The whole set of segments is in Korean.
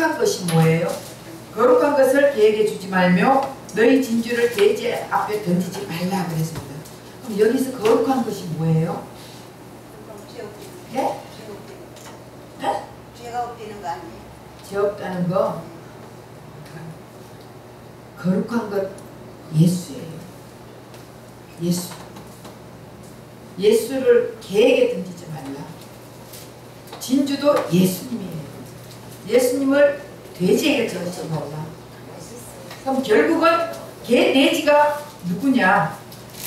거룩한 것이 뭐예요? 거룩한 것을 계획해 주지 말며 너희 진주를 돼지 앞에 던지지 말라 그랬습니다. 그럼 여기서 거룩한 것이 뭐예요? 네? 네? 죄가 없다는 거 아니에요? 죄 없다는 거. 거룩한 것 예수예요. 예수. 예수를 계획에 던지지 말라. 진주도 예수님이에요. 예수님을 돼지에게 던지지 말라. 그럼 결국은 개 돼지가 누구냐?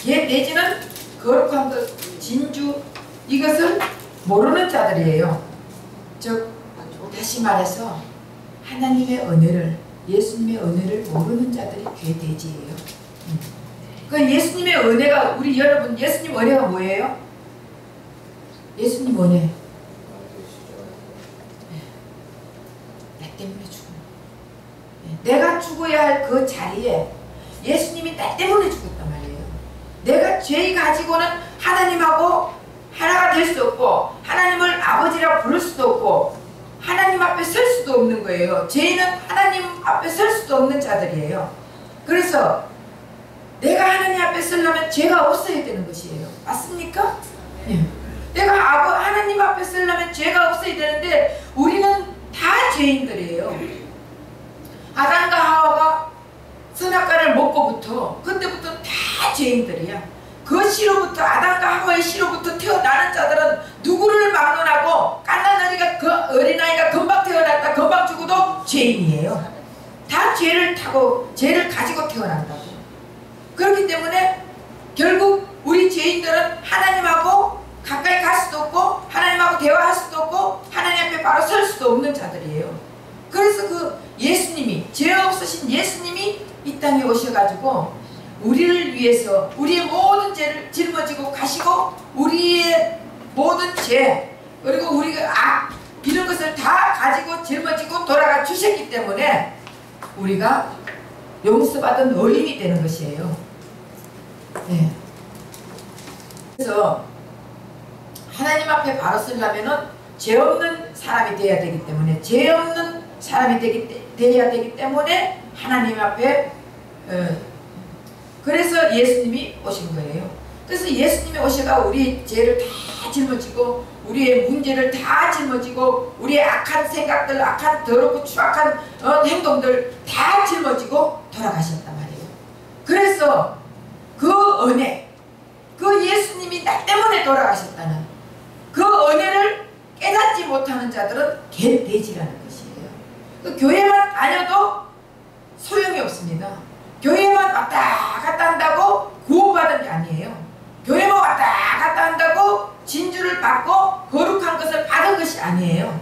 개 돼지는 거룩한 것, 진주 이것을 모르는 자들이에요. 즉 다시 말해서 하나님의 은혜를, 예수님의 은혜를 모르는 자들이 개 돼지예요. 그 예수님의 은혜가, 우리 여러분 예수님 은혜가 뭐예요? 예수님 은혜. 나 때문에 죽은. 내가 죽어야 할 그 자리에 예수님이 나 때문에 죽었단 말이에요. 내가 죄 가지고는 하나님하고 하나가 될 수 없고 하나님을 아버지라고 부를 수도 없고 하나님 앞에 설 수도 없는 거예요. 죄인은 하나님 앞에 설 수도 없는 자들이에요. 그래서 내가 하나님 앞에 서려면 죄가 없어야 되는 것이에요. 맞습니까? 네. 내가 하나님 앞에 서려면 죄가 없어야 되는데 우리는 다 죄인들이에요. 아담과 하와가 선악과를 먹고부터 그때부터 다 죄인들이야. 그 씨로부터, 아담과 하와의 씨로부터 태어나는 자들은 누구를 막론하고 갓난아기가, 그 어린아이가 금방 태어났다 금방 죽어도 죄인이에요. 다 죄를 타고 죄를 가지고 태어난다고. 그렇기 때문에 결국 우리 죄인들은 하나님하고 가까이 갈 수도 없고 하나님하고 대화할 수도 없고 하나님 앞에 바로 설 수도 없는 자들이에요. 그래서 그 예수님이, 죄 없으신 예수님이 이 땅에 오셔가지고 우리를 위해서 우리의 모든 죄를 짊어지고 가시고 우리의 모든 죄 그리고 우리가 악 이런 것을 다 가지고 짊어지고 돌아가 주셨기 때문에 우리가 용서받은 어린이 되는 것이에요. 네. 그래서 하나님 앞에 바로 서려면은 죄 없는 사람이 되어야 되기 때문에 죄 없는 사람이 되어야 되기 때문에 하나님 앞에 그래서 예수님이 오신 거예요. 그래서 예수님이 오셔가 우리의 죄를 다 짊어지고 우리의 문제를 다 짊어지고 우리의 악한 생각들, 악한 더럽고 추악한 행동들 다 짊어지고 돌아가셨단 말이에요. 그래서 그 은혜, 그 예수님이 나 때문에 돌아가셨다는 그 은혜를 깨닫지 못하는 자들은 개돼지라는 것이에요. 그 교회만 다녀도 소용이 없습니다. 교회만 왔다 갔다 한다고 구원받은 게 아니에요. 교회만 왔다 갔다 한다고 진주를 받고 거룩한 것을 받은 것이 아니에요.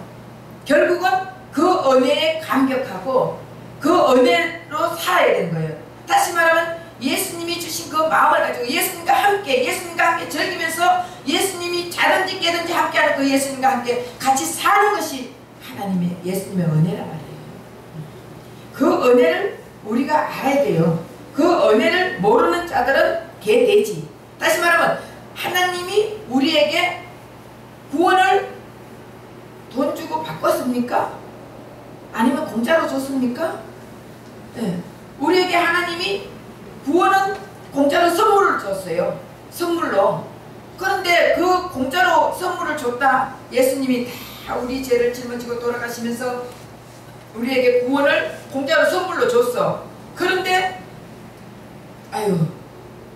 결국은 그 은혜에 감격하고 그 은혜로 살아야 되는 거예요. 다시 말하면 예수님이 주신 그 마음을 가지고 예수님과 함께 즐기면서 예수님이 자든지 깨든지 함께하는 그 예수님과 함께 같이 사는 것이 하나님의 예수님의 은혜란 말이에요. 그 은혜를 우리가 알아야 돼요. 그 은혜를 모르는 자들은 개돼지. 다시 말하면 하나님이 우리에게 구원을 돈 주고 바꿨습니까? 아니면 공짜로 줬습니까? 네. 우리에게 하나님이 구원은 공짜로 선물을 줬어요. 선물로. 그런데 그 공짜로 선물을 줬다. 예수님이 다 우리 죄를 짊어지고 돌아가시면서 우리에게 구원을 공짜로 선물로 줬어. 그런데 아유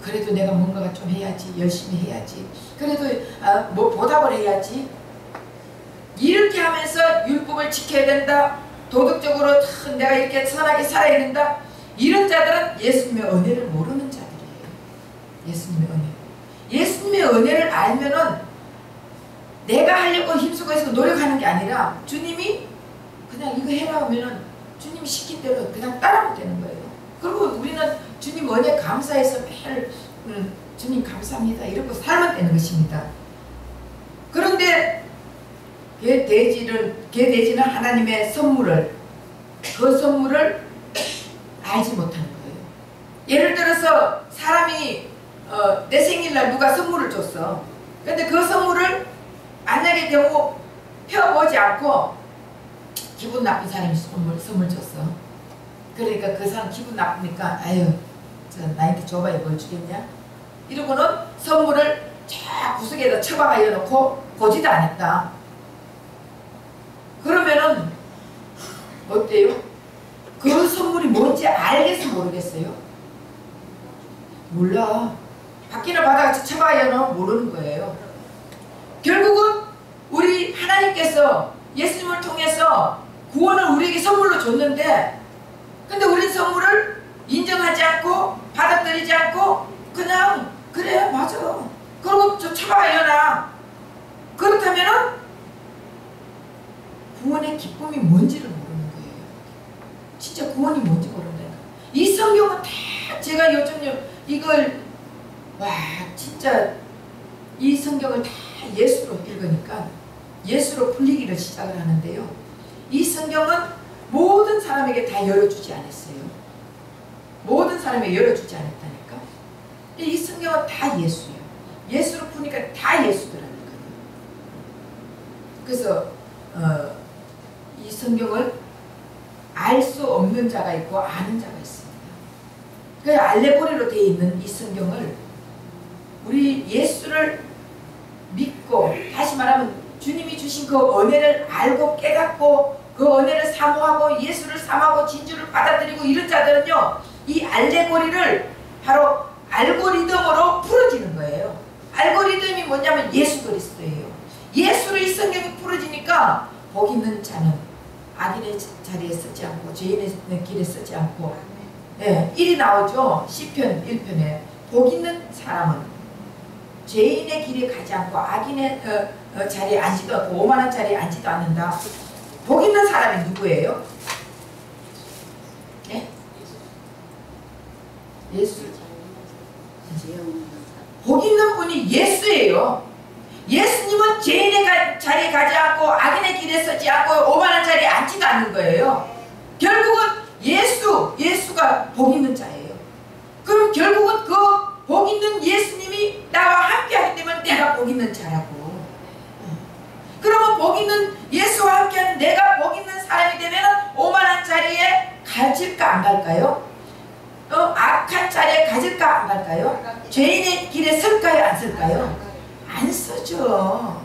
그래도 내가 뭔가가 좀 해야지. 열심히 해야지. 그래도 뭐 보답을 해야지. 이렇게 하면서 율법을 지켜야 된다. 도덕적으로 내가 이렇게 선하게 살아야 된다. 이런 자들은 예수님의 은혜를 모르는 자들이에요. 예수님의 은혜. 예수님의 은혜를 알면은 내가 하려고 힘쓰고 해서 노력하는 게 아니라 주님이 그냥 이거 해라 하면은 주님이 시킨 대로 그냥 따라하면 되는 거예요. 그리고 우리는 주님 은혜 감사해서 매일 주님 감사합니다 이러고 살면 되는 것입니다. 그런데 개돼지는 하나님의 선물을 그 선물을 알지 못하는 거예요. 예를 들어서 사람이 내 생일날 누가 선물을 줬어. 근데 그 선물을 만약에 경우 펴보지 않고 기분 나쁜 사람이 선물 줬어. 그러니까 그 사람 기분 나쁘니까 아유 저 나한테 줘봐야 뭘 주겠냐 이러고는 선물을 쫙 구석에다 처박아 놓고 보지도 않았다. 그러면은 어때요? 그 선물이 뭔지 알겠어 모르겠어요? 몰라. 받기나 받아같이 처박아 놓으면 모르는 거예요. 결국은 우리 하나님께서 예수님을 통해서 구원을 우리에게 선물로 줬는데 근데 우린 선물을 인정하지 않고 받아들이지 않고 그냥 그래 맞아 그러고 저 처박아놔. 그렇다면은 구원의 기쁨이 뭔지를 모르는 거예요. 진짜 구원이 뭔지 모른다. 이 성경은 다 제가 요즘 이걸 와 진짜 이 성경을 다 예수로 읽으니까 예수로 풀리기를 시작을 하는데요. 이 성경은 모든 사람에게 다 열어주지 않았어요. 모든 사람에게 열어주지 않았다니까. 이 성경은 다 예수예요. 예수로 푸니까 다 예수더라니까요. 그래서 이 성경을 알 수 없는 자가 있고 아는 자가 있습니다. 그 알레고리로 되어 있는 이 성경을 우리 예수를 믿고 다시 말하면 주님이 주신 그 은혜를 알고 깨닫고 그 은혜를 사모하고 예수를 사모하고 진주를 받아들이고 이런 자들은요 이 알레고리를 바로 알고리즘으로 풀어지는 거예요. 알고리즘이 뭐냐면 예수 그리스도예요. 예수로 이 성경이 풀어지니까 복 있는 자는 악인의 자리에 서지 않고 죄인의 길에 서지 않고 예, 1이 나오죠. 시편 1편에 복 있는 사람은 죄인의 길에 가지 않고 악인의 자리에 앉지도 않고 오만한 자리에 앉지도 않는다. 복 있는 사람이 누구예요? 예? 예수. 복 있는 분이 예수예요. 예수님은 죄인의 자리에 가지 않고 악인의 길에 서지 않고 오만한 자리에 앉지도 않는 거예요. 결국은 예수가 복 있는 자예요. 그럼 결국은 그 복 있는 예수님이 나와 함께 하기 때문에 내가 복 있는 자라고. 그러면 복 있는 예수와 함께하는 내가 복 있는 사람이 되면 오만한 자리에 가질까 안 갈까요? 악한 자리에 가질까 안 갈까요? 죄인의 길에 설까요 안 설까요? 안 서죠.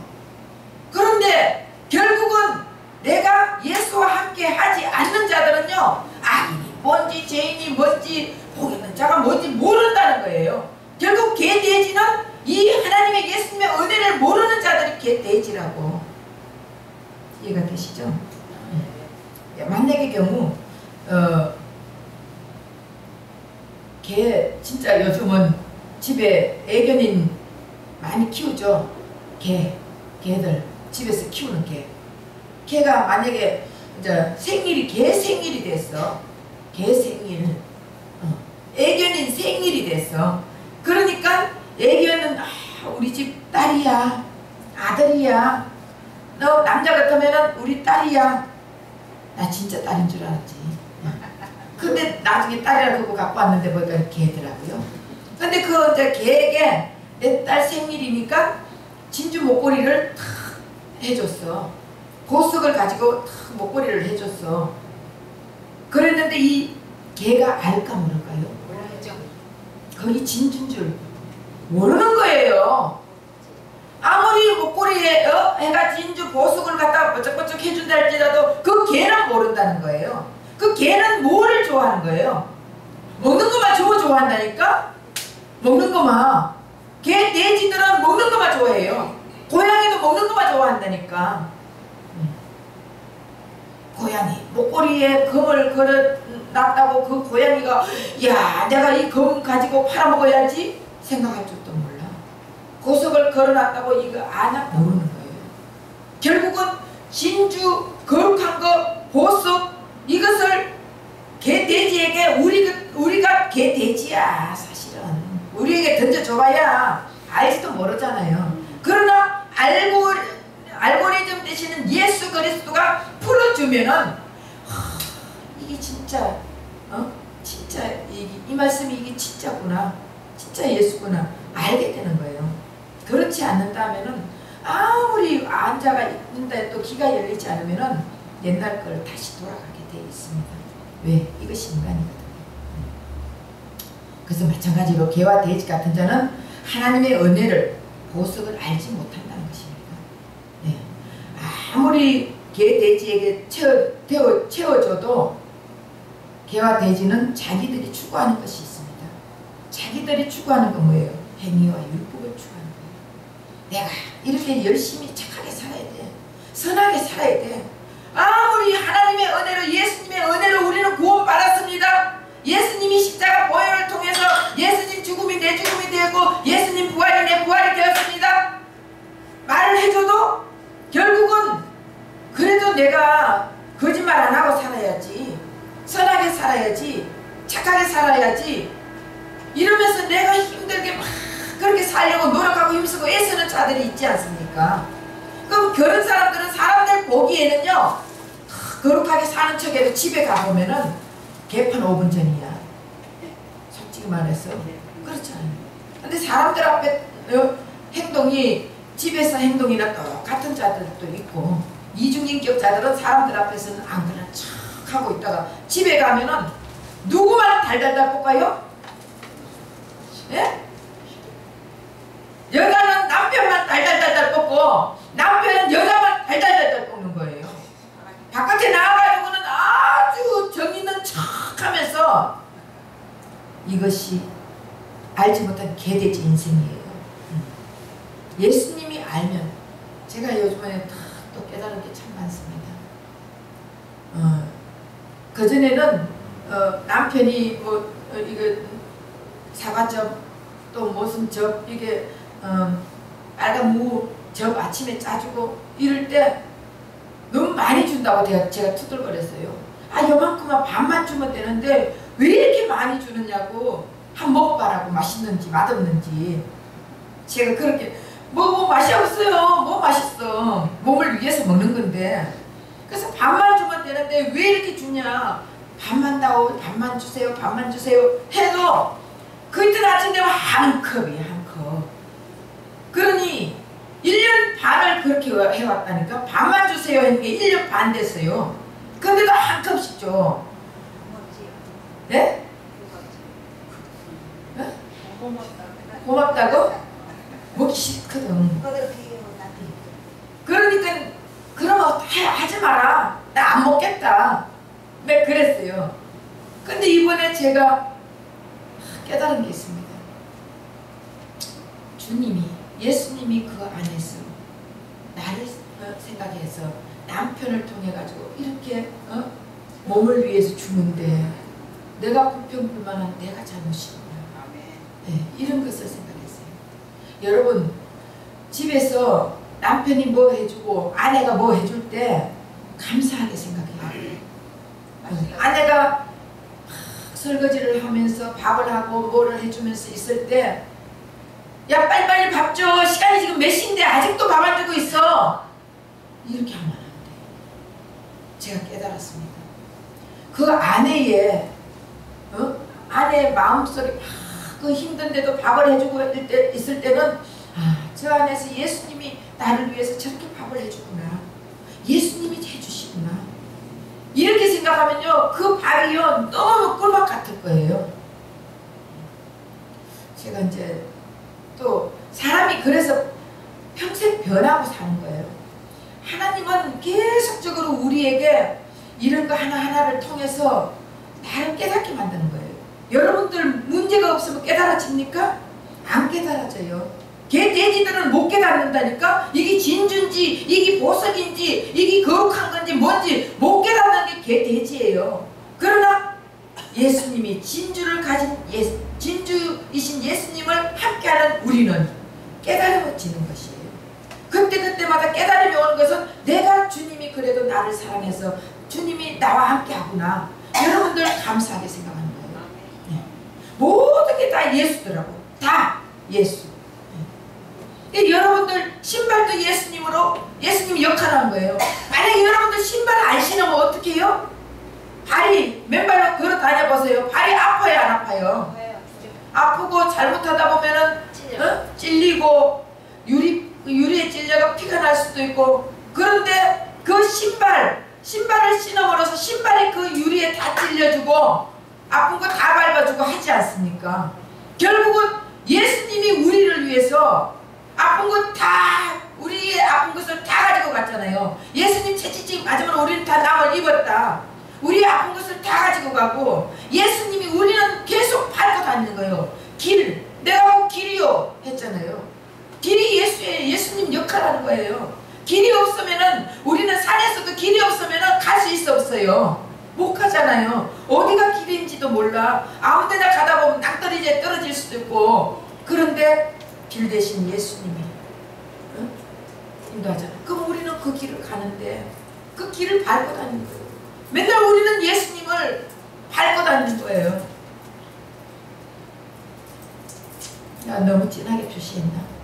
그런데 결국은 내가 예수와 함께 하지 않는 자들은요 악인이 뭔지 죄인이 뭔지 복 있는 자가 뭔지 모른다는 거예요. 결국 개돼지는 이 하나님의 예수님의 은혜를 모르는 자들이 개돼지라고. 이해가 되시죠? 만약의 경우 개 진짜 요즘은 집에 애견인 많이 키우죠. 개들 집에서 키우는 개가 만약에 이제 개 생일이 됐어. 개 생일 애견인 생일이 됐어. 그러니까 애견은 우리 집 딸이야 아들이야 너 남자 같으면 우리 딸이야. 나 진짜 딸인 줄 알았지. 근데 나중에 딸이라고 그거 갖고 왔는데 보니까 개더라고요. 근데 그 이제 개에게 내 딸 생일이니까 진주 목걸이를 탁 해줬어. 보석을 가지고 탁 목걸이를 해줬어. 그랬는데 이 개가 알까 모를까요? 거기 진주인 줄 모르는 거예요. 아무리 목걸이에 해가 진주 보석을 갖다가 번쩍번쩍 해준다 할지라도 그 개는 모른다는 거예요. 그 개는 뭐를 좋아하는 거예요? 먹는 것만 좋아한다니까? 먹는 것만. 개 돼지들은 먹는 것만 좋아해요. 고양이도 먹는 것만 좋아한다니까. 고양이 목걸이에 금을 걸어놨다고 그 고양이가 야 내가 이 금 가지고 팔아먹어야지 생각할 줄도 몰라. 보석을 걸어놨다고 이거 아나 모르는 거예요. 결국은 진주 거룩한 거 보석 이것을 개돼지에게 우리가 개돼지야 사실은. 우리에게 던져줘봐야 알지도 모르잖아요. 그러나 알고리즘 되시는 예수 그리스도가 풀어주면은 이게 진짜 진짜 이 말씀이 이게 진짜구나 진짜 예수구나 알게 되는 거예요. 그렇지 않는다면은 아무리 안자가 있는데 또 귀가 열리지 않으면은 옛날 걸 다시 돌아가게 되어 있습니다. 왜? 이것이 인간이거든요. 그래서 마찬가지로 개와 돼지 같은 자는 하나님의 은혜를 보석을 알지 못한다는 것입니다. 네. 아무리 개, 돼지에게 채워줘도 개와 돼지는 자기들이 추구하는 것이 있습니다. 자기들이 추구하는 건 뭐예요? 행위와 율법을 추구하는 거예요. 내가 이렇게 열심히 착하게 살아야 돼. 선하게 살아야 돼. 아무리 하나님의 은혜로, 예수님의 은혜로 우리는 구원받았습니다. 예수님이 십자가 보혈을 통해서 예수님 죽음이 내 죽음이 되고 예수님 부활이 내 부활이 되었습니다. 말을 해줘도 결국은 그래도 내가 거짓말 안 하고 살아야지, 선하게 살아야지, 착하게 살아야지 이러면서 내가 힘들게 막 그렇게 살려고 노력하고 힘쓰고 애쓰는 자들이 있지 않습니까? 그럼 그런 사람들은 사람들 보기에는요, 거룩하게 사는 척해도 집에 가보면은 개판 5분 전이야. 솔직히 말해서 그렇잖아요. 근데 사람들 앞에 행동이 집에서 행동이나 똑같은 자들도 있고, 이중인격자들은 사람들 앞에서는 안 그런 척 하고 있다가 집에 가면은 누구만 달달달 볶아요? 예? 여자는 남편만 달달달달 볶고 남편은 여자만 달달달달 볶는 거예요. 바깥에 나와가지고는 아주 정이 있는 척 하면서 이것이 알지 못한 개돼지 인생이에요. 예수님이 알면, 제가 요즘에 또 깨달은 게 참 많습니다. 그전에는 남편이 뭐 이거 사과즙 또 무슨 즙 이게 빨간 무즙 아침에 짜주고 이럴 때 너무 많이 준다고 제가 투덜거렸어요. 아, 요만큼만 반만 주면 되는데 왜 이렇게 많이 주느냐고. 한번 먹어봐라고. 맛있는지 맛없는지. 제가 그렇게 뭐 맛이 없어요. 뭐 맛있어. 몸을 위해서 먹는 건데. 그래서 반만 주면 되는데 왜 이렇게 주냐. 반만 다오, 반만 주세요, 반만 주세요 해도 그 이틀 아침 되면 한 컵이에요, 한 컵. 그러니 1년 반을 그렇게 해왔다니까. 반만 주세요 하는 게 1년 반 됐어요. 근데도 한 컵씩 줘. 네? 고맙다고? 먹기 싫거든. 그러니까 그러면 하지 마라. 나 안 먹겠다. 네, 그랬어요. 근데 이번에 제가 깨달은 게 있습니다. 주님이, 예수님이 그 안에서 나를 생각해서 남편을 통해 가지고 이렇게 몸을 위해서 주는데 내가 불평불만한 내가 잘못이구나. 네, 이런 것을 생각했어요. 여러분, 집에서 남편이 뭐 해주고 아내가 뭐 해줄 때 감사하게 생각해요. 아내가 설거지를 하면서 밥을 하고 뭐를 해주면서 있을 때, 야 빨리빨리 밥 줘. 시간이 지금 몇 시인데 아직도 밥 안 주고 있어. 이렇게 하면 안 돼요. 제가 깨달았습니다. 그 아내의 아내의 마음속에 막 그 힘든데도 밥을 해주고 있을 때는, 아, 저 안에서 예수님이 나를 위해서 저렇게 밥을 해주구나. 예수님이 해주시구나. 이렇게 생각하면요, 그 밥이요 너무 꿀맛 같을 거예요. 제가 이제 또 사람이 그래서 평생 변하고 사는 거예요. 하나님은 계속적으로 우리에게 이런 거 하나하나를 통해서 나를 깨닫게 만드는 거예요. 여러분들 문제가 없으면 깨달아집니까? 안 깨달아져요. 개, 돼지들은 못 깨닫는다니까. 이게 진주인지 이게 보석인지 이게 거룩한 건지 뭔지 못 깨닫는 게 개, 돼지예요. 그러나 예수님이 진주를 가진 진주이신 예수님을 함께하는 우리는 깨달아지는 것이에요. 그때마다 깨달음이 오는 것은 내가 주님이 그래도 나를 사랑해서 주님이 나와 함께하구나. 여러분들 감사하게 생각하는 거예요. 네. 모든 게 다 예수더라고. 다 예수. 네. 여러분들 신발도 예수님으로, 예수님이 역할한 거예요. 만약에 여러분들 신발 안 신으면 어떻게 해요? 발이 맨발로 걸어 다녀보세요. 발이 아파요, 안 아파요? 아프고 잘못하다 보면은 찔리고 유리에 찔려가 피가 날 수도 있고. 그런데 그 신발을 신어버려서 신발이 그 유리에 다 찔려주고 아픈 거 다 밟아주고 하지 않습니까? 결국은 예수님이 우리를 위해서 아픈 것 다, 우리의 아픈 것을 다 가지고 갔잖아요. 예수님 채찍질 맞으면 우리는 다 남을 입었다. 우리의 아픈 것을 다 가지고 가고 예수님이 우리는 계속 밟고 다니는 거예요. 길, 내가 뭐 길이요 했잖아요. 길이 예수님 역할하는 거예요. 길이 없으면은 우리는 산에서도 길이 없으면은 갈 수 있어 없어요? 못 가잖아요. 어디가 길인지도 몰라. 아무 데나 가다 보면 낭떠러지에 떨어질 수도 있고. 그런데 길 대신 예수님이 인도하잖아요. 그럼 우리는 그 길을 가는데 그 길을 밟고 다니는 거예요. 맨날 우리는 예수님을 밟고 다니는 거예요. 야, 너무 진하게 표시했나?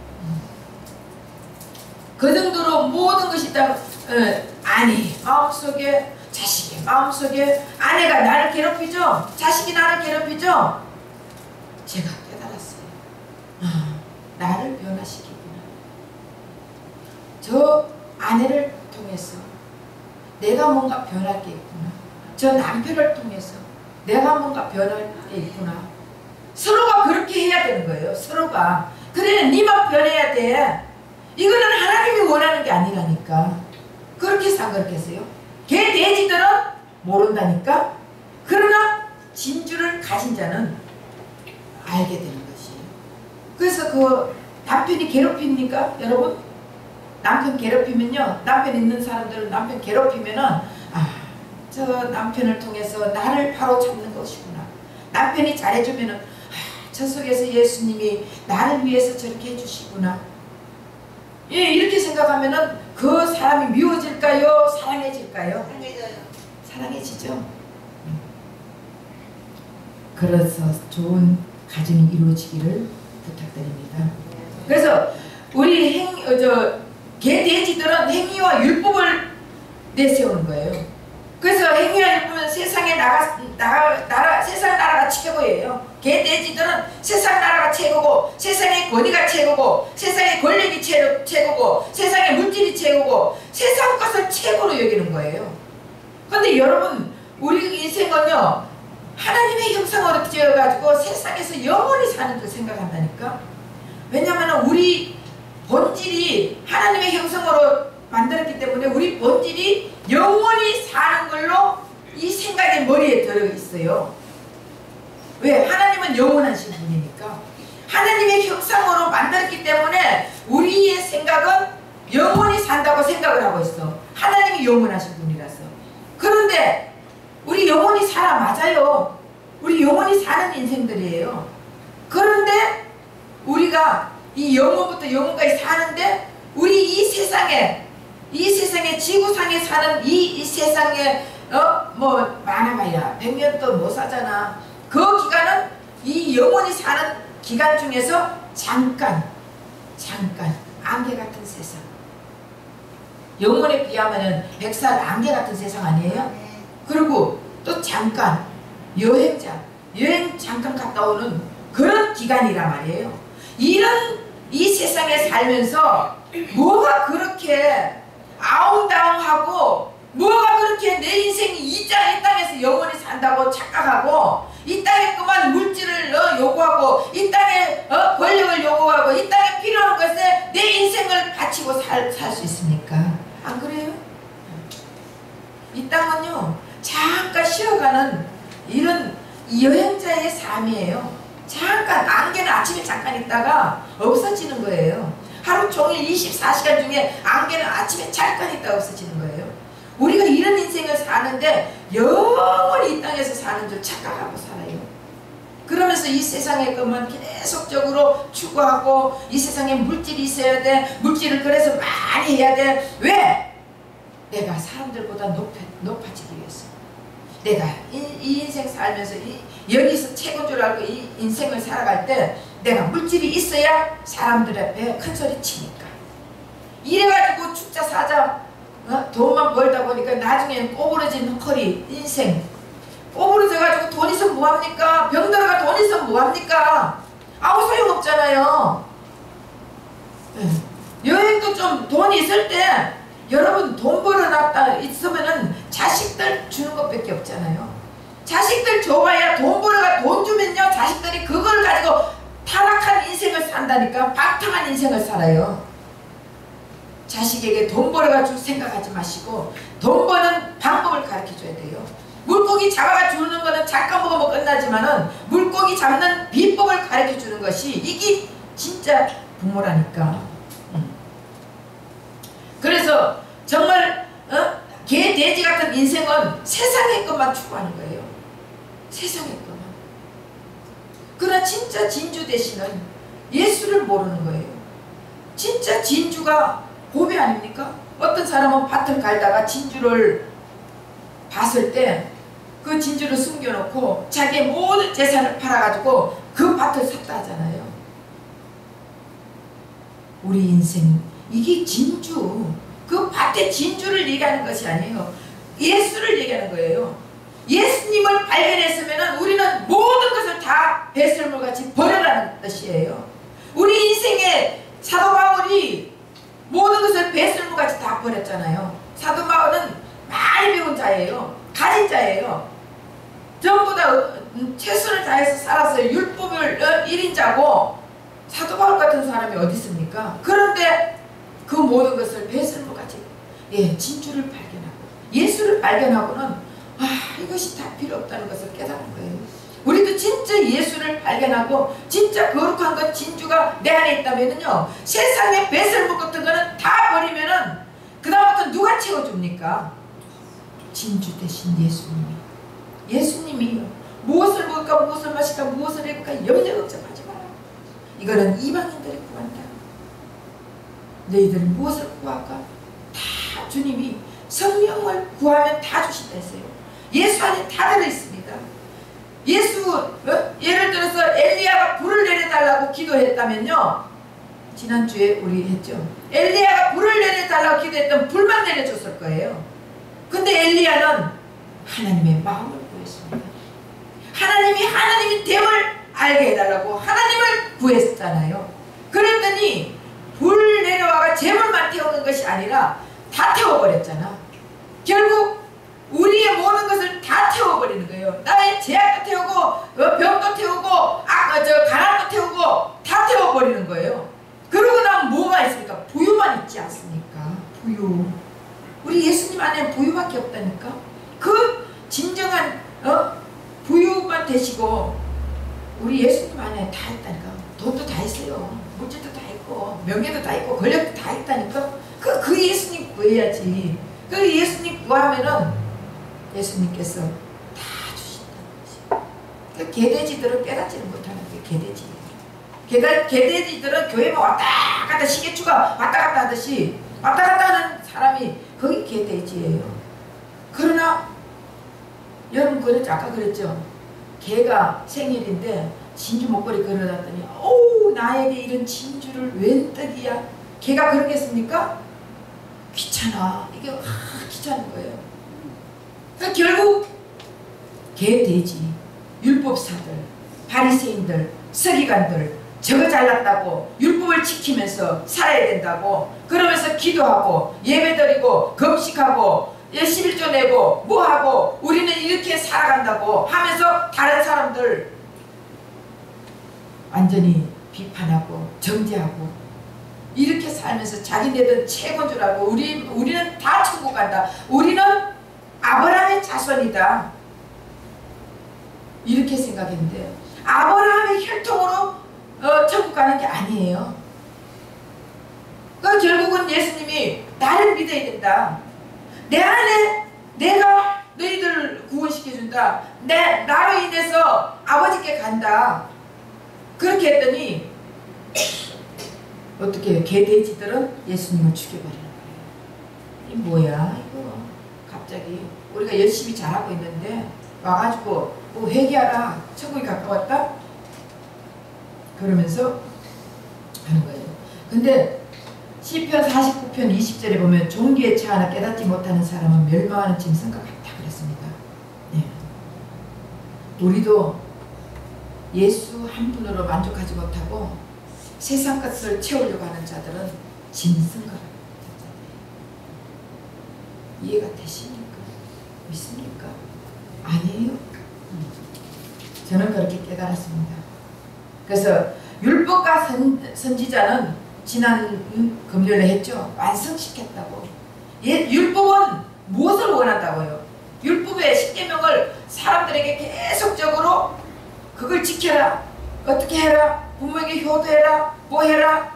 그 정도로 모든 것이 다 아니, 마음속에 자식이 마음속에 아내가 나를 괴롭히죠? 자식이 나를 괴롭히죠? 제가 깨달았어요. 나를 변화시키구나. 저 아내를 통해서 내가 뭔가 변할 게 있구나. 저 남편을 통해서 내가 뭔가 변할 게 있구나. 서로가 그렇게 해야 되는 거예요. 서로가. 그래, 니만 변해야 돼. 이거는 하나님이 원하는 게 아니라니까. 그렇게 해서 안 그렇게 했어요? 개 돼지들은 모른다니까. 그러나 진주를 가진 자는 알게 되는 것이에요. 그래서 그 남편이 괴롭힙니까? 여러분? 남편 괴롭히면요, 남편 있는 사람들은 남편 괴롭히면은 저 남편을 통해서 나를 바로 잡는 것이구나. 남편이 잘해주면은 저 속에서 예수님이 나를 위해서 저렇게 해주시구나. 예, 이렇게 생각하면은 그 사람이 미워질까요? 사랑해질까요? 사랑해지죠. 그래서 좋은 가정이 이루어지기를 부탁드립니다. 그래서 우리 개 돼지들은 행위와 율법을 내세우는 거예요. 그래서 행위와 율법은 세상의 세상 나라가 최고예요. 개 돼지들은 세상 나라가 최고고, 세상의 권위가 최고고, 세상의 권력이 최고고, 세상의 물질이 최고고, 세상 것을 최고로 여기는 거예요. 그런데 여러분, 우리 인생은요, 하나님의 형상으로 지어가지고 세상에서 영원히 사는 걸 생각한다니까. 왜냐하면 우리 본질이 하나님의 형상으로 만들었기 때문에 우리 본질이 영원히 사는 걸로 이 생각이 머리에 들어있어요. 왜? 하나님은 영원하신 분이니까. 하나님의 형상으로 만들었기 때문에 우리의 생각은 영원히 산다고 생각을 하고 있어. 하나님이 영원하신 분이라서. 그런데 우리 영원히 살아, 맞아요. 우리 영원히 사는 인생들이에요. 그런데 우리가 이 영원부터 영원까지 사는데 우리 이 세상에 지구상에 사는 이 세상에 뭐 많아봐야 100년도 못 사잖아. 그 기간은 이 영원히 사는 기간 중에서 잠깐 안개 같은 세상. 영원에 비하면 100살 안개 같은 세상 아니에요? 그리고 또 잠깐 여행 잠깐 갔다 오는 그런 기간이란 말이에요. 이 세상에 살면서 뭐가 그렇게 아웅다웅하고 뭐가 그렇게 내 인생이 이 땅에서 영원히 산다고 착각하고 이 땅에 그만 물질을 요구하고 이 땅에 권력을 요구하고 이 땅에 필요한 것에 내 인생을 바치고 살 수 있습니까? 안 그래요? 이 땅은요, 잠깐 쉬어가는 이런 여행자의 삶이에요. 잠깐, 안개는 아침에 잠깐 있다가 없어지는 거예요. 하루 종일 24시간 중에 안개는 아침에 잠깐 있다가 없어지는 거예요. 우리가 이런 인생을 사는데 영원히 이 땅에서 사는 줄 착각하고 살아요. 그러면서 이 세상의 것만 계속적으로 추구하고 이 세상에 물질이 있어야 돼. 물질을 그래서 많이 해야 돼. 왜? 내가 사람들보다 높아지기 위해서. 내가 이 인생 살면서 여기서 최고인 줄 알고 이 인생을 살아갈 때 내가 물질이 있어야 사람들 앞에 큰 소리 치니까. 이래가지고 죽자 사자 돈만 벌다 보니까 나중에는 꼬부러진 허리 인생. 꼬부러져가지고 돈 있으면 뭐합니까? 병들어가 돈 있으면 뭐합니까? 아무 소용없잖아요. 여행도 좀 돈 있을 때 여러분 돈 벌어놨다 있으면은 자식들 주는 것밖에 없잖아요. 자식들 줘봐야 돈 벌어가 돈 주면요 자식들이 그걸 가지고 타락한 인생을 산다니까. 방탕한 인생을 살아요. 자식에게 돈 벌어가 줄 생각하지 마시고 돈 버는 방법을 가르쳐줘야 돼요. 물고기 잡아가 주는 거는 잠깐 먹으면 끝나지만은 물고기 잡는 비법을 가르쳐주는 것이 이게 진짜 부모라니까. 그래서 정말 개, 돼지 같은 인생은 세상의 것만 추구하는 거예요. 세상의 것만. 그러나 진짜 진주 대신은 예수를 모르는 거예요. 진짜 진주가 고비 아닙니까? 어떤 사람은 밭을 갈다가 진주를 봤을 때 그 진주를 숨겨놓고 자기의 모든 재산을 팔아가지고 그 밭을 샀다 하잖아요. 우리 인생 이게 진주, 그 밭의 진주를 얘기하는 것이 아니에요. 예수를 얘기하는 거예요. 예수님을 발견했으면 우리는 모든 것을 다 배설물같이 버려라는 뜻이에요. 우리 인생에 사도 바울이 모든 것을 배설물같이 다 버렸잖아요. 사도 바울은 많이 배운 자예요. 가진 자예요. 전부 다 최선을 다해서 살았어요. 율법을 1인자고 사도 바울 같은 사람이 어디 있습니까? 그런데 그 모든 것을 배설물같이 진주를 발견하고 예수를 발견하고는 이것이 다 필요 없다는 것을 깨달은 거예요. 우리도 진짜 예수를 발견하고 진짜 거룩한 것 진주가 내 안에 있다면요 세상의 배설물 같은 거는 다 버리면은 그 다음부터 누가 채워줍니까? 진주 대신 예수님이요. 무엇을 먹을까 무엇을 마실까 무엇을 입을까 염려 걱정하지 마라. 이거는 이방인들이 구한다. 너희들은 무엇을 구할까? 다 주님이 성령을 구하면 다 주신다 했어요. 예수 안에 다 들어있습니다. 예수 예를 들어서 엘리야가 불을 내려달라고 기도했다면요 지난주에 우리 했죠. 엘리야가 불을 내려달라고 기도했던 불만 내려줬을 거예요. 근데 엘리야는 하나님의 마음을 구했습니다. 하나님이 됨을 알게 해달라고 하나님을 구했잖아요. 그랬더니 불 내려와가 재물만 태우는 것이 아니라 다 태워버렸잖아. 결국 우리의 모든 것을 다 태워버리는 거예요. 나의 죄악도 태우고 병도 태우고 가난도 태우고 다 태워버리는 거예요. 그러고 나면 뭐가 있습니까? 부유만 있지 않습니까? 부유. 우리 예수님 안에 부유밖에 없다니까. 그 진정한 부유만 되시고 우리 예수님 안에 다 있다니까. 돈도 다 있어요. 물질도 다 있고 명예도 다 있고 권력도 다 있다니까. 그 예수님 구해야지. 그 예수님 구하면은 예수님께서 다 주신다는 것이. 그 개돼지들은 깨닫지를 못하는 게 개돼지들은 교회만 왔다 갔다 시계추가 왔다 갔다 하듯이 왔다 갔다 하는 사람이 거기 개돼지예요. 그러나 여러분 아까 그랬죠. 개가 생일인데 진주 목걸이 걸어놨더니 어우 나에게 이런 진주를 웬 떡이야. 개가 그러겠습니까? 귀찮아. 이게 귀찮은 거예요. 그러니까 결국 개, 돼지, 율법사들, 바리새인들, 서기관들 저거 잘났다고 율법을 지키면서 살아야 된다고 그러면서 기도하고 예배드리고 금식하고 11조 내고 뭐하고 우리는 이렇게 살아간다고 하면서 다른 사람들 완전히 비판하고 정죄하고 이렇게 살면서 자기네들 최고인 줄 알고 우리는 다 천국 간다. 우리는 아브라함의 자손이다. 이렇게 생각했는데 아브라함의 혈통으로 천국 가는 게 아니에요. 결국은 예수님이 나를 믿어야 된다. 내 안에 내가 너희들을 구원시켜준다. 나로 인해서 아버지께 간다. 그렇게 했더니 어떻게 개돼지들은 예수님을 죽여버리는 거예요. 이 뭐야 이거 갑자기 우리가 열심히 잘하고 있는데 와가지고 뭐 회개하라 천국이 가까웠다 그러면서 하는 거예요. 근데 시편 49편 20절에 보면 종기의 차 하나 깨닫지 못하는 사람은 멸망하는 짐승과 같다 그랬습니다. 네. 우리도 예수 한 분으로 만족하지 못하고 세상 것을 채우려고 하는 자들은 짐승과 같다. 이해가 되십니까? 있습니까? 아니에요. 저는 그렇게 깨달았습니다. 그래서 율법과 선지자는 지난 금요일에 했죠. 완성시켰다고. 율법은 무엇을 원한다고요? 율법의 10계명을 사람들에게 계속적으로 그걸 지켜라. 어떻게 해라. 부모에게 효도해라. 뭐 해라.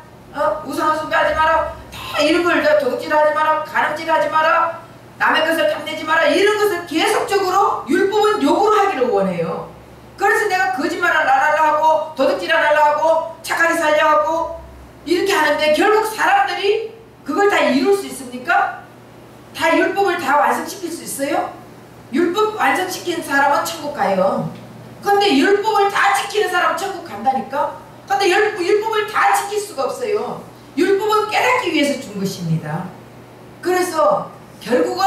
우상을 숭배하지 마라. 다 이런 걸 도둑질하지 마라. 가늠질하지 마라. 남의 것을 탐내지 마라. 이런 것을 계속적으로 율법은 요구를 하기를 원해요. 그래서 내가 거짓말을 안 하려 하고 도둑질 안 하려 하고 착하게 살려 하고 이렇게 하는데 결국 사람들이 그걸 다 이룰 수 있습니까? 다 율법을 다 완성시킬 수 있어요? 율법 완성시킨 사람은 천국 가요. 근데 율법을 다 지키는 사람은 천국 간다니까? 근데 율법을 다 지킬 수가 없어요. 율법은 깨닫기 위해서 준 것입니다. 그래서 결국은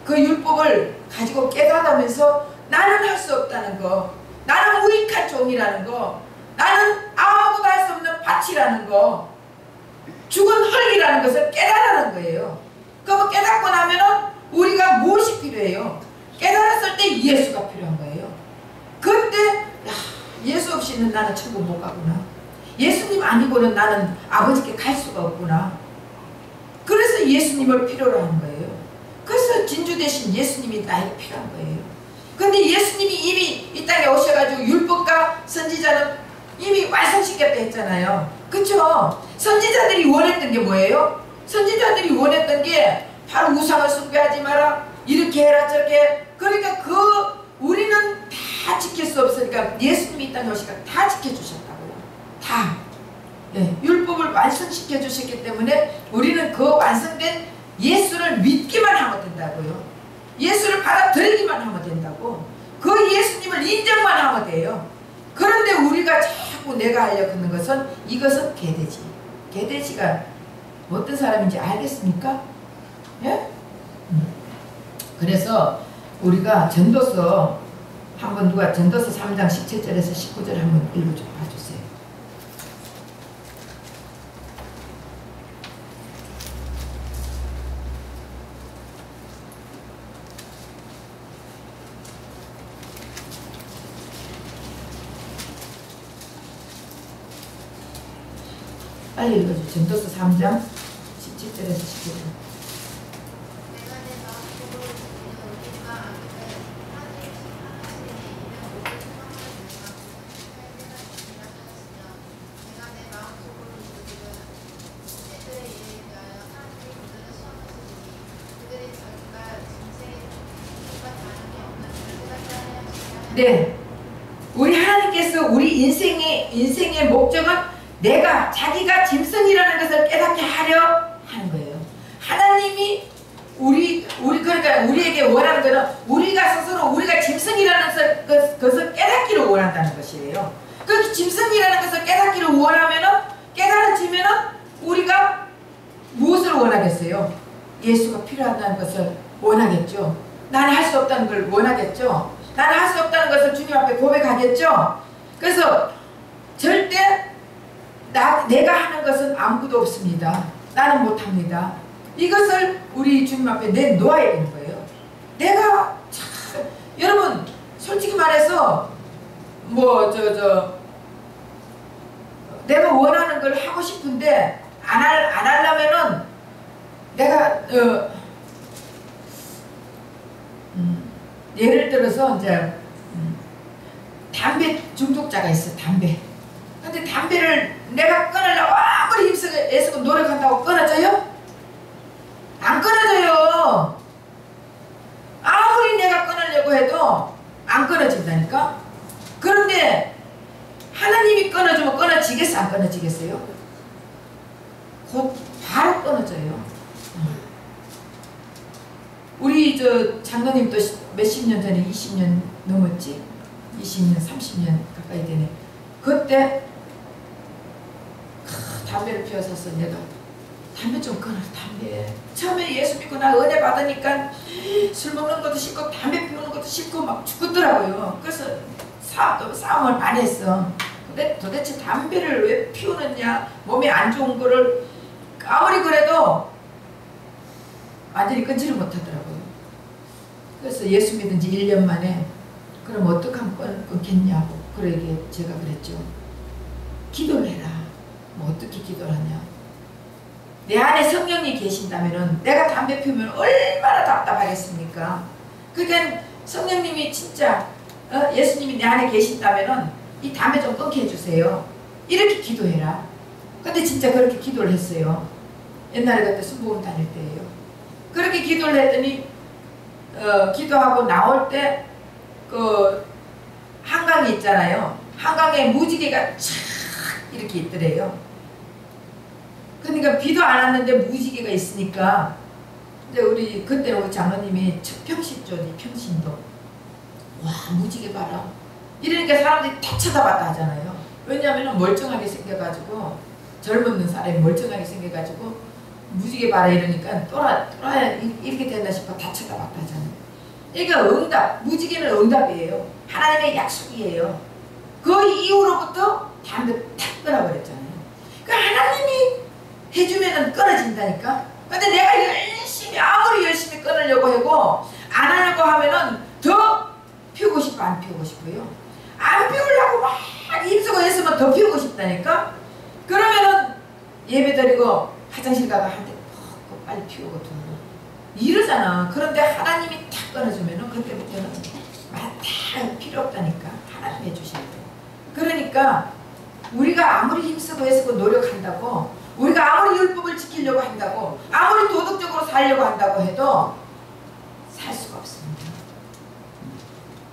그 율법을 가지고 깨닫으면서 나는 할 수 없다는 거, 나는 무익한 종이라는 거, 나는 아무것도 할 수 없는 밭이라는 거, 죽은 흙이라는 것을 깨달으는 거예요. 그럼 깨닫고 나면은 우리가 무엇이 필요해요? 깨달았을 때 예수가 필요한 거예요. 그때 야, 예수 없이는 나는 천국 못 가구나. 예수님 아니고는 나는 아버지께 갈 수가 없구나. 그래서 예수님을 필요로 하는 거예요. 그래서 진주 대신 예수님이 나에게 필요한 거예요. 근데 예수님이 이미 이 땅에 오셔가지고 율법과 선지자는 이미 완성시켰다 했잖아요. 그쵸? 선지자들이 원했던 게 뭐예요? 선지자들이 원했던 게 바로 우상을 숭배하지 마라. 이렇게 해라 저렇게. 그러니까 우리는 다 지킬 수 없으니까 예수님이 이 땅에 오시니까 다 지켜주셨다고요. 다. 예, 율법을 완성시켜 주셨기 때문에 우리는 그 완성된 예수를 믿기만 하면 된다고요. 예수를 받아들이기만 하면 된다고. 그 예수님을 인정만 하면 돼요. 그런데 우리가 자꾸 내가 하려고 하는 것은 이것은 개돼지. 개돼지가 어떤 사람인지 알겠습니까? 예? 그래서 우리가 전도서 한번 누가 전도서 3장 17절에서 19절 한번 읽어줘 봐주세요. 빨리 읽어줘. 전도서 3장 17절에서 19절. 네, 우리 하나님께서 우리 인생의 목적은 자기가 짐승이라는 것을 깨닫게 하려 하는 거예요. 하나님이 그러니까 우리에게 원하는 것은 우리가 스스로 우리가 짐승이라는 것을 깨닫기를 원한다는 것이에요. 그 짐승이라는 것을 깨닫기를 깨달아지면은 우리가 무엇을 원하겠어요? 예수가 필요하다는 것을 원하겠죠. 나는 할 수 없다는 걸 원하겠죠. 나는 할 수 없다는 것을 주님 앞에 고백하겠죠. 그래서 절대 내가 하는 것은 아무것도 없습니다. 나는 못합니다. 이것을 우리 주님 앞에 내놓아야 되는 거예요. 여러분 솔직히 말해서 내가 원하는 걸 하고 싶은데 안 하려면은 내가 예를 들어서 이제 담배 중독자가 있어. 담배. 근데 담배를 내가 끊으려고 아무리 애쓰고 노력한다고 끊어져요? 안 끊어져요. 아무리 내가 끊으려고 해도 안 끊어진다니까. 그런데 하나님이 끊어주면 끊어지겠어? 안 끊어지겠어요? 곧 바로 끊어져요. 우리 장로님도 몇십 년 전에 20년 넘었지? 20년, 30년 가까이 되네. 그때 담배를 피워서서 내가 담배 좀 끊어. 담배 처음에 예수 믿고 나 은혜 받으니까 술 먹는 것도 싫고 담배 피우는 것도 싫고 막 죽겠더라고요. 그래서 싸움을 많이 했어. 근데 도대체 담배를 왜 피우느냐, 몸에 안 좋은 거를 아무리 그래도 완전히 끊지를 못하더라고요. 그래서 예수 믿은 지 1년 만에 그럼 어떻게 하면 끊겠냐고. 그러게 제가 그랬죠. 기도를 해라. 뭐 어떻게 기도를 하냐. 내 안에 성령이 계신다면은 내가 담배 피우면 얼마나 답답하겠습니까? 그러니까 성령님이 진짜 예수님이 내 안에 계신다면은 이 담배 좀 끊게 해주세요. 이렇게 기도해라. 근데 진짜 그렇게 기도를 했어요. 옛날에 그때 순복음 다닐 때예요. 그렇게 기도를 했더니 기도하고 나올 때 그 한강이 있잖아요. 한강에 무지개가 촥 이렇게 있더래요. 그러니까 비도 안 왔는데 무지개가 있으니까 이제 우리 그때 우리 장로님이 평신조니 평신도 와 무지개 봐라 이러니까 사람들이 다 쳐다봤다 하잖아요. 왜냐하면 멀쩡하게 생겨가지고 젊은 사람이 멀쩡하게 생겨가지고 무지개 봐라 이러니까 또라야 이렇게 된다 싶어 다 쳐다봤다 하잖아요. 그러니까 응답, 무지개는 응답이에요. 하나님의 약속이에요. 그 이후로부터 담배 탁 끊어버렸잖아요. 그러니까 하나님이 해주면은 끊어진다니까. 근데 내가 열심히 아무리 열심히 끊으려고 하고 안 하려고 하면은 더 피우고 싶어 안 피우고 싶어요. 안 피우려고 막 힘쓰고 했으면 더 피우고 싶다니까. 그러면은 예배 드리고 화장실 가가 한 대 빨리 피우고 두고 이러잖아. 그런데 하나님이 탁 끊어주면은 그때부터는 다 필요 없다니까. 하나님 해주셔야 돼. 그러니까 우리가 아무리 힘쓰고 애쓰고 노력한다고 우리가 아무리 율법을 지키려고 한다고 아무리 도덕적으로 살려고 한다고 해도 살 수가 없습니다.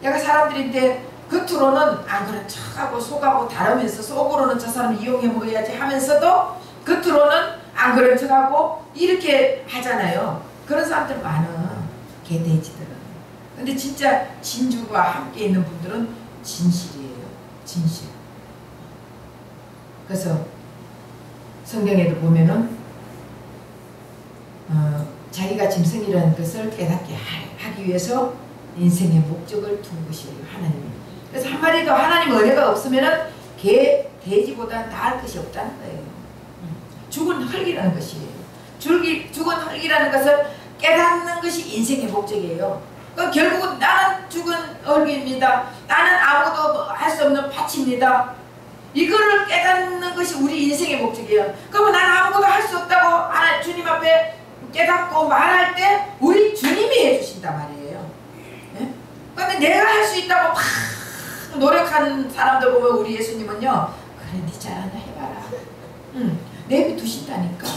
내가 사람들인데 겉으로는 안 그런 척하고 속하고 다르면서 속으로는 저 사람 이용해 먹어야지 하면서도 겉으로는 안 그런 척하고 이렇게 하잖아요. 그런 사람들 많아. 개돼지들은. 근데 진짜 진주와 함께 있는 분들은 진실이에요. 진실. 그래서 성경에도 보면은 자기가 짐승이라는 것을 깨닫게 하기 위해서 인생의 목적을 둔 것이에요. 하나님이. 그래서 한마디도 하나님 은혜가 없으면은 개, 돼지보다 나을 것이 없다는 거예요. 죽은 흙이라는 것이에요. 죽은 흙이라는 것을 깨닫는 것이 인생의 목적이에요. 그러니까 결국은 나는 죽은 흙입니다. 나는 아무도 할 수 없는 밭입니다. 이거를 깨닫는 것이 우리 인생의 목적이에요. 그러면 나는 아무것도 할 수 없다고 하나 주님 앞에 깨닫고 말할 때 우리 주님이 해주신단 말이에요. 네? 그런데 내가 할 수 있다고 막 노력하는 사람들 보면 우리 예수님은요. 그래 네 잘하나 해봐라. 내비두신다니까.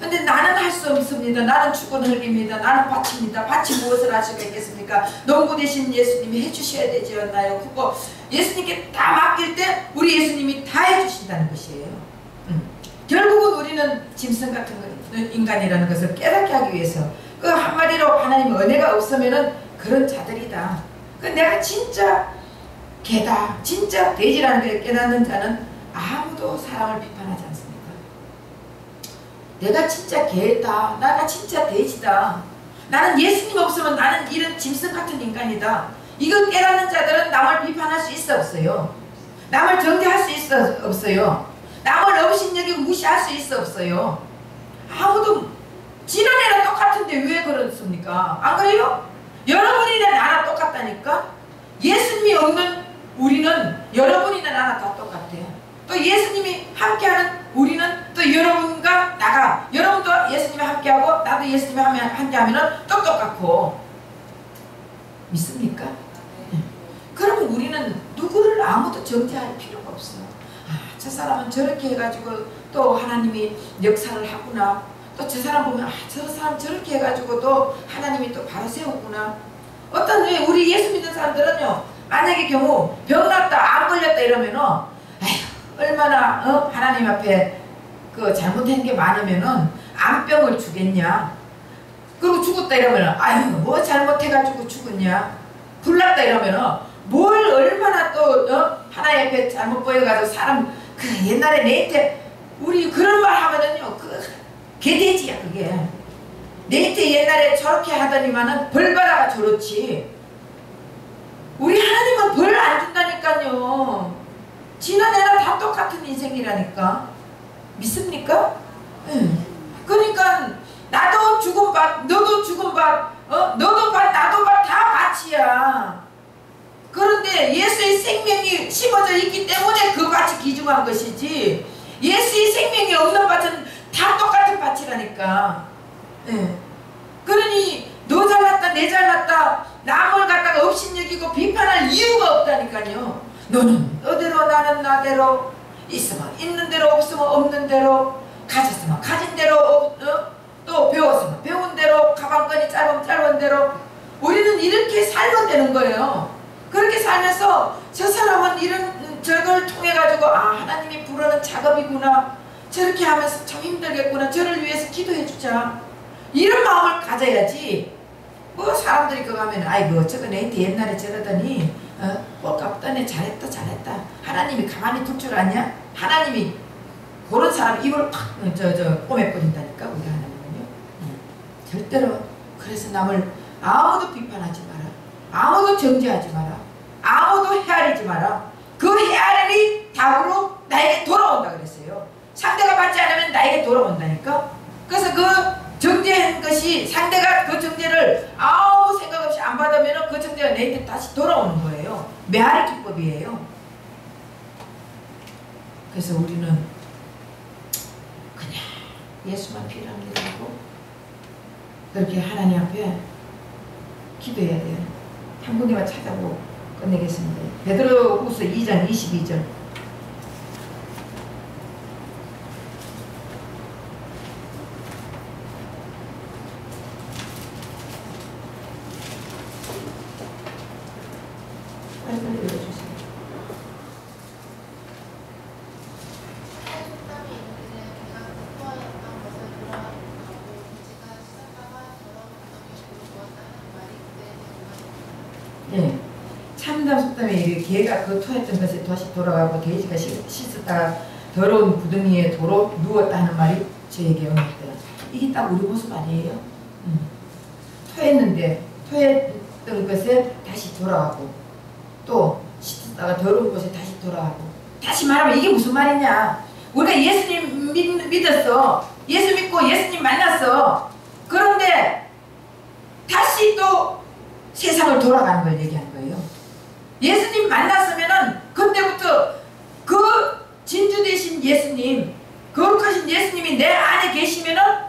근데 나는 할 수 없습니다. 나는 죽은 흙입니다. 나는 밭입니다. 밭이 무엇을 할 수가 있겠습니까? 농부 대신 예수님이 해주셔야 되지 않나요? 그거 예수님께 다 맡길 때 우리 예수님이 다 해주신다는 것이에요. 결국은 우리는 짐승 같은 인간이라는 것을 깨닫게 하기 위해서 그 한마디로 하나님 은혜가 없으면은 그런 자들이다. 그 내가 진짜 개다, 진짜 돼지라는 걸 깨닫는 자는 아무도 사람을 비판하지 않습니다. 내가 진짜 개다, 나가 진짜 돼지다. 나는 예수님 없으면 나는 이런 짐승 같은 인간이다. 이걸 깨닫는 자들은 남을 비판할 수 있어 없어요. 남을 정죄할 수 있어 없어요. 남을 업신여기고 무시할 수 있어 없어요. 아무도 지난해랑 똑같은데 왜 그렇습니까? 안 그래요? 여러분이나 나나 똑같다니까. 예수님이 없는 우리는 여러분이나 나나 다 똑같아요. 또 예수님이 함께하는 우리는 또 여러분과 나가 여러분도 예수님이 함께하고 나도 예수님이 함께하면 또 똑같고. 믿습니까? 네. 그러면 우리는 누구를 아무도 정죄할 필요가 없어요. 저 사람은 저렇게 해가지고 또 하나님이 역사를 하구나. 또 저 사람 보면 저 사람 저렇게 해가지고 또 하나님이 또 바로 세우구나. 어떤 우리 예수 믿는 사람들은요. 만약에 경우 병 났다 안 걸렸다 이러면은 얼마나 하나님 앞에 그 잘못한 게 많으면은 암병을 주겠냐. 그리고 죽었다 이러면은 아유 뭐 잘못해가지고 죽었냐. 불났다 이러면은 뭘 얼마나 또 하나님 앞에 잘못 보여가지고 사람 그 옛날에 내한테 우리 그런 말 하면은요 그 개돼지야 그게. 내한테 옛날에 저렇게 하더니만은 벌 받아가 저렇지. 우리 하나님은 벌 안 준다니까요. 지난 애랑 다 똑같은 인생이라니까. 믿습니까? 그러니까 나도 죽은 밭 너도 죽은 밭 너도 밭 나도 밭 다 밭이야. 그런데 예수의 생명이 심어져 있기 때문에 그 밭이 귀중한 것이지, 예수의 생명이 없는 밭은 다 똑같은 밭이라니까. 네. 그러니 너 잘났다 내 잘났다 남을 갖다가 업신여기고 비판할 이유가 없다니까요. 너는 너대로 나는 나대로, 있으면 있는 대로 없으면 없는 대로, 가졌으면 가진 대로 또 배웠으면 배운 대로, 가방끈이 짧으면 짧은 대로. 우리는 이렇게 살면 되는 거예요. 그렇게 살면서 저 사람은 이런 저걸 통해 가지고 하나님이 부르는 작업이구나, 저렇게 하면서 참 힘들겠구나, 저를 위해서 기도해 주자, 이런 마음을 가져야지. 뭐 사람들이 그거 하면 아이고 저거 내한테 옛날에 저러더니 꼴값더니 잘했다 하나님이 가만히 둘 줄 아냐? 하나님이 그런 사람 입을 팍 꼬매 버린다니까 우리 하나님은요. 절대로. 그래서 남을 아무도 비판하지 마라, 아무도 정죄하지 마라, 아무도 헤아리지 마라. 그 헤아림이 답으로 나에게 돌아온다 그랬어요. 상대가 받지 않으면 나에게 돌아온다니까. 그래서 그 정죄한 것이, 상대가 그 정죄를 아무 생각 없이 안 받으면 그 정죄가 내한테 다시 돌아오는 거예요. 메아리 기법이에요. 그래서 우리는 그냥 예수만 필요합니다 하고 그렇게 하나님 앞에 기도해야 돼요. 한 군데만 찾아보고 끝내겠습니다. 베드로후서 2장 22절. 빨리 읽어주세요. 네. 참담 속담에 이르되 개가 그 토했던 것에 다시 돌아가고 돼지가 씻었다가 더러운 구덩이에 도로 누웠다 하는 말이 저에게 응했더라. 이게 딱 우리 모습 아니에요? 토했던 것에 다시 돌아가고, 또 씻었다가 더러운 곳에 다시 돌아가고. 다시 말하면 이게 무슨 말이냐? 우리가 예수님 믿었어. 예수 믿고 예수님 만났어. 그런데 다시 또 세상을 돌아가는 걸 얘기하는 거예요. 예수님 만났으면은 그때부터 그 진주 되신 예수님, 거룩하신 예수님이 내 안에 계시면은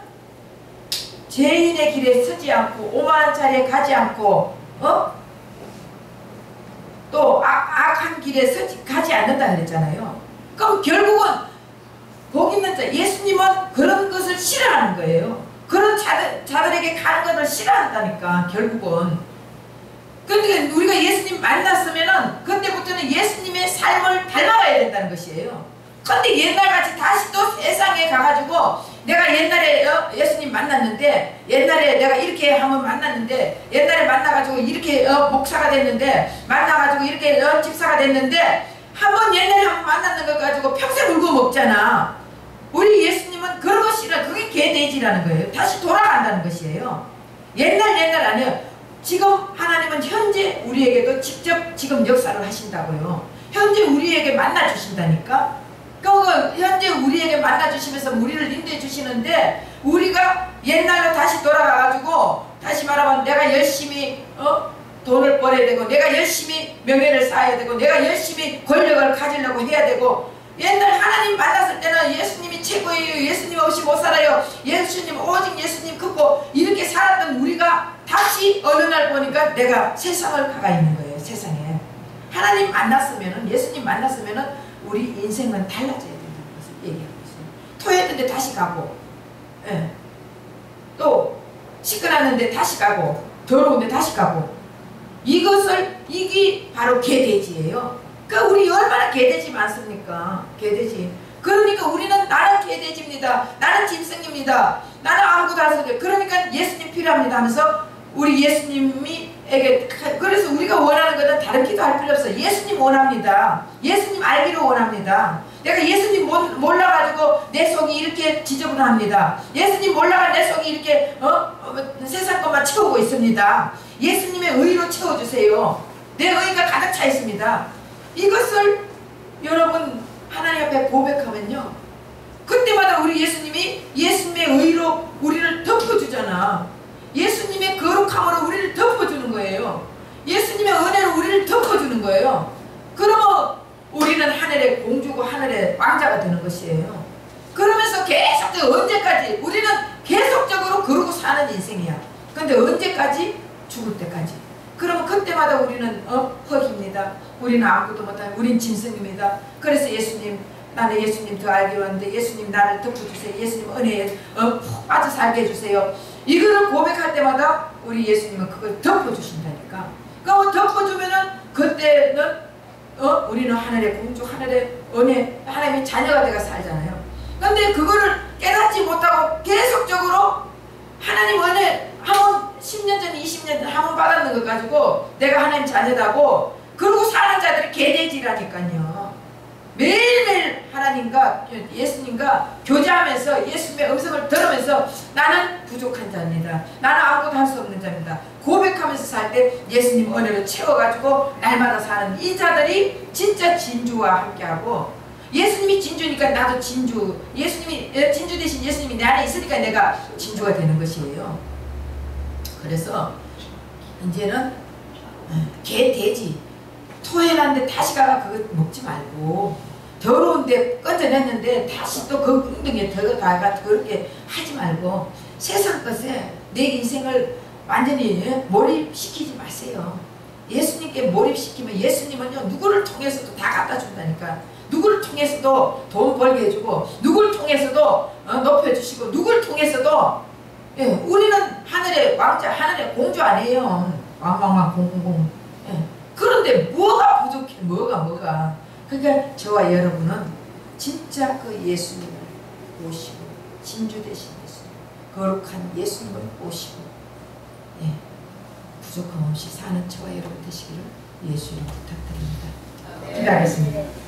죄인의 길에 서지 않고 오만한 자리에 가지 않고 또 악한 길에 가지 않는다 그랬잖아요. 그럼 결국은 복 있는 자, 예수님은 그런 것을 싫어하는 거예요. 그런 자들에게 가는 것을 싫어한다니까 결국은. 그런데 우리가 예수님 만났으면은 그때부터는 예수님의 삶을 닮아가야 된다는 것이에요. 근데 옛날같이 다시 또 세상에 가가지고 내가 옛날에 예수님 만났는데, 옛날에 내가 이렇게 한번 만났는데, 옛날에 만나가지고 이렇게 목사가 됐는데, 만나가지고 이렇게 집사가 됐는데, 한번 옛날에 한번 만났는 걸 가지고 평생 울고 먹잖아. 우리 예수님은 그런 거 싫어. 그게 개돼지라는 거예요. 다시 돌아간다는 것이에요. 옛날 아니에요. 지금 하나님은 현재 우리에게도 직접 지금 역사를 하신다고요. 현재 우리에게 만나 주신다니까. 현재 우리에게 만나 주시면서 우리를 인도해 주시는데, 우리가 옛날로 다시 돌아가가지고 다시 말하면 내가 열심히 돈을 벌어야 되고, 내가 열심히 명예를 쌓아야 되고, 내가 열심히 권력을 가지려고 해야 되고, 옛날 하나님 만났을 때는 예수님이 최고예요, 예수님 없이 못 살아요, 예수님 오직 예수님 크고, 이렇게 살았던 우리가 다시 어느 날 보니까 내가 세상을 가가 있는 거예요. 세상에 하나님 만났으면은, 예수님 만났으면은 우리 인생은 달라져야 된다는 것을 얘기하고 있어요. 토했는데 다시 가고, 또 시끄러웠는데 다시 가고, 더러운데 다시 가고, 이게 바로 개돼지예요. 그러니까 우리 얼마나 개돼지 많습니까? 개돼지. 그러니까 우리는 나는 개돼지입니다, 나는 짐승입니다, 나는 아무것도 안 써요. 그러니까 예수님 필요합니다 하면서 우리 예수님에게, 그래서 우리가 원하는 것은 다른 기도할 필요 없어요. 예수님 원합니다. 예수님 알기를 원합니다. 내가 예수님 몰라가지고 내 속이 이렇게 지저분합니다. 예수님 몰라가 내 속이 이렇게 세상 것만 채우고 있습니다. 예수님의 의로 채워주세요. 내 의가 가득 차 있습니다. 이것을 여러분 하나님 앞에 고백하면요, 그때마다 우리 예수님이 예수님의 의로 우리를 덮어주잖아. 예수님의 거룩함으로 우리를 덮어주는 거예요. 예수님의 은혜로 우리를 덮어주는 거예요. 그러면 우리는 하늘의 공주고 하늘의 왕자가 되는 것이에요. 그러면서 계속 언제까지 우리는 계속적으로 그러고 사는 인생이야. 근데 언제까지? 죽을 때까지. 그러면 그때마다 우리는 흙입니다. 우리는 아무것도 못하는 우린 짐승입니다. 그래서 예수님, 나는 예수님 더 알게 왔는데 예수님 나를 덮어주세요. 예수님 은혜에 푹 빠져 살게 해주세요. 이거를 고백할 때마다 우리 예수님은 그걸 덮어주신다니까. 그럼 덮어주면은 그때는 우리는 하늘의 공주, 하늘의 은혜, 하나님의 자녀가 되어 살잖아요. 근데 그거를 깨닫지 못하고 계속적으로 하나님 은혜 한번 10년 전, 20년 전 한번 받았는 것 가지고 내가 하나님 자녀다고 그러고 사는 자들이 개돼지라니까요. 매일매일 하나님과 예수님과 교제하면서 예수님의 음성을 들으면서 나는 부족한 자입니다. 나는 아무것도 할 수 없는 자입니다. 고백하면서 살 때 예수님 은혜로 채워가지고 날마다 사는 이 자들이 진짜 진주와 함께하고, 예수님이 진주니까 나도 진주, 예수님이 진주 대신 예수님이 내 안에 있으니까 내가 진주가 되는 것이에요. 그래서 이제는 개, 돼지 토해놨는데 다시 가가 그거 먹지 말고, 더러운데 꺼져냈는데 다시 또 그 웅덩이에 들어가가 그렇게 하지 말고 세상 것에 내 인생을 완전히 몰입시키지 마세요. 예수님께 몰입시키면 예수님은요 누구를 통해서도 다 갖다 준다니까. 누구를 통해서도 돈 벌게 해주고, 누구를 통해서도 높여주시고, 누구를 통해서도, 예, 우리는 하늘의 왕자, 하늘의 공주 아니에요. 왕왕왕 공공공. 예. 그런데 뭐가 부족해? 뭐가? 그러니까 저와 여러분은 진짜 그 예수님을 모시고, 진주 되신 예수님, 거룩한 예수님을 모시고, 예, 부족함 없이 사는 저와 여러분 되시기를 예수님 부탁드립니다. 기도하겠습니다.